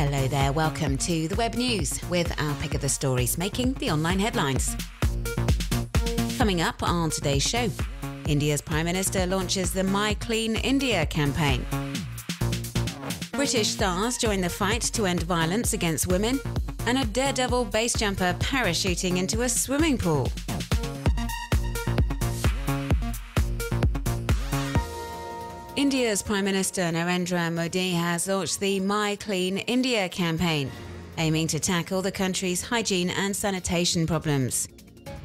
Hello there, welcome to the Web News with our pick of the stories making the online headlines. Coming up on today's show, India's Prime Minister launches the My Clean India campaign. British stars join the fight to end violence against women, and a Daredevil base jumper parachuting into a swimming pool. India's Prime Minister Narendra Modi has launched the My Clean India campaign, aiming to tackle the country's hygiene and sanitation problems.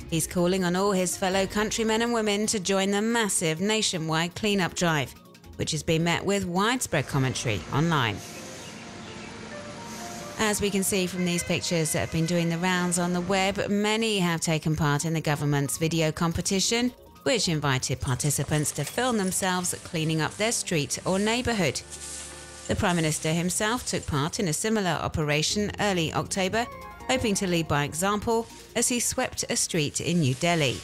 He's calling on all his fellow countrymen and women to join the massive nationwide clean-up drive, which has been met with widespread commentary online. As we can see from these pictures that have been doing the rounds on the web, many have taken part in the government's video competition, which invited participants to film themselves cleaning up their street or neighbourhood. The Prime Minister himself took part in a similar operation early October, hoping to lead by example as he swept a street in New Delhi.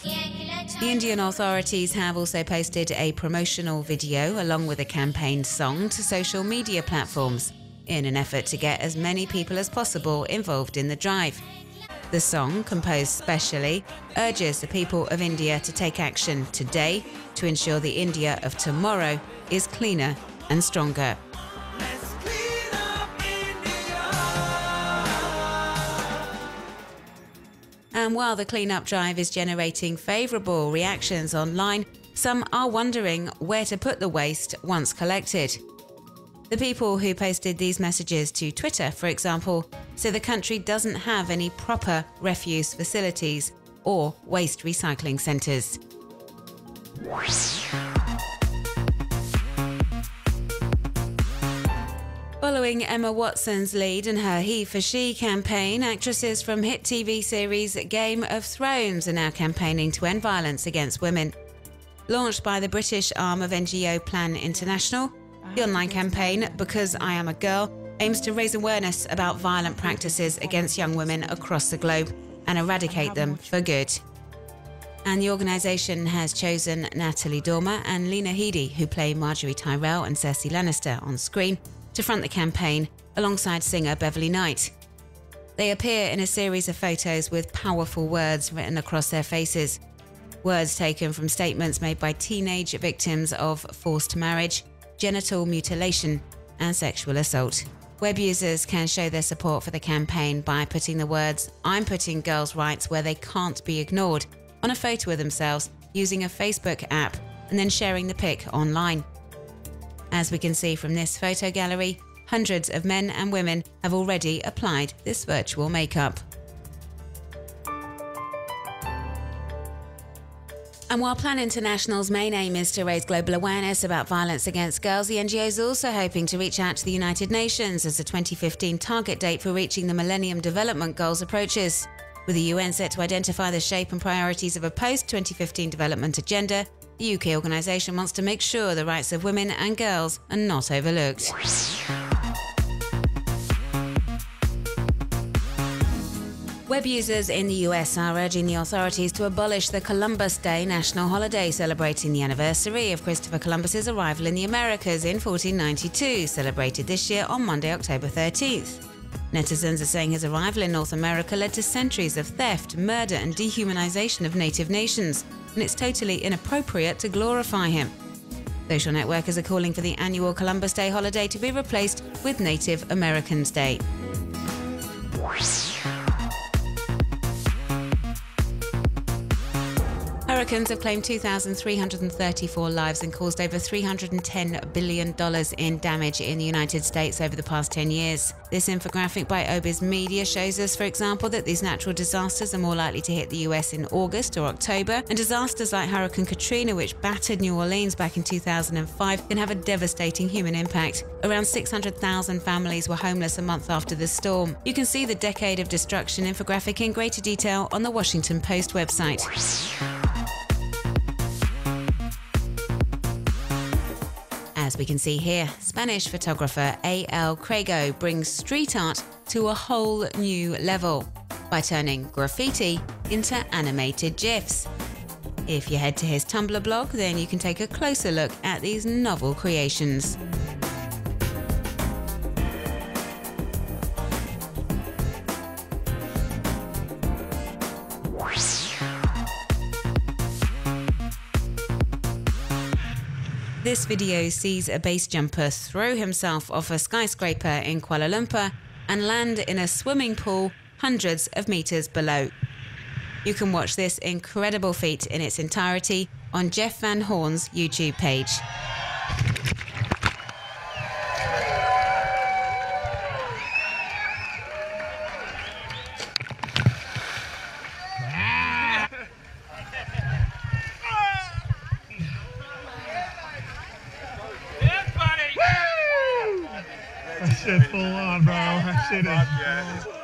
The Indian authorities have also posted a promotional video along with a campaign song to social media platforms in an effort to get as many people as possible involved in the drive. The song, composed specially, urges the people of India to take action today to ensure the India of tomorrow is cleaner and stronger. And while the clean-up drive is generating favourable reactions online, some are wondering where to put the waste once collected. The people who posted these messages to Twitter, for example, say the country doesn't have any proper refuse facilities or waste recycling centres. Following Emma Watson's lead in her He for She campaign, actresses from hit TV series Game of Thrones are now campaigning to end violence against women. Launched by the British arm of NGO Plan International, the online campaign, Because I Am a Girl, aims to raise awareness about violent practices against young women across the globe and eradicate them for good. And the organisation has chosen Natalie Dormer and Lena Headey, who play Marjorie Tyrell and Cersei Lannister on screen, to front the campaign alongside singer Beverly Knight. They appear in a series of photos with powerful words written across their faces. Words taken from statements made by teenage victims of forced marriage, genital mutilation and sexual assault. Web users can show their support for the campaign by putting the words "I'm putting girls' rights where they can't be ignored" on a photo of themselves using a Facebook app and then sharing the pic online. As we can see from this photo gallery, hundreds of men and women have already applied this virtual makeup. And while Plan International's main aim is to raise global awareness about violence against girls, the NGO is also hoping to reach out to the United Nations as the 2015 target date for reaching the Millennium Development Goals approaches. With the UN set to identify the shape and priorities of a post-2015 development agenda, the UK organisation wants to make sure the rights of women and girls are not overlooked. Web users in the US are urging the authorities to abolish the Columbus Day national holiday, celebrating the anniversary of Christopher Columbus's arrival in the Americas in 1492, celebrated this year on Monday, October 13th. Netizens are saying his arrival in North America led to centuries of theft, murder and dehumanization of native nations, and it's totally inappropriate to glorify him. Social networkers are calling for the annual Columbus Day holiday to be replaced with Native Americans Day. Hurricanes have claimed 2,334 lives and caused over $310 billion in damage in the United States over the past 10 years. This infographic by Obiz Media shows us, for example, that these natural disasters are more likely to hit the US in August or October, and disasters like Hurricane Katrina, which battered New Orleans back in 2005, can have a devastating human impact. Around 600,000 families were homeless a month after the storm. You can see the decade of destruction infographic in greater detail on the Washington Post website. As we can see here, Spanish photographer A.L. Craigo brings street art to a whole new level by turning graffiti into animated GIFs. If you head to his Tumblr blog, then you can take a closer look at these novel creations. This video sees a base jumper throw himself off a skyscraper in Kuala Lumpur and land in a swimming pool hundreds of meters below. You can watch this incredible feat in its entirety on Jeff Van Horn's YouTube page. That shit full on, bro. That shit is...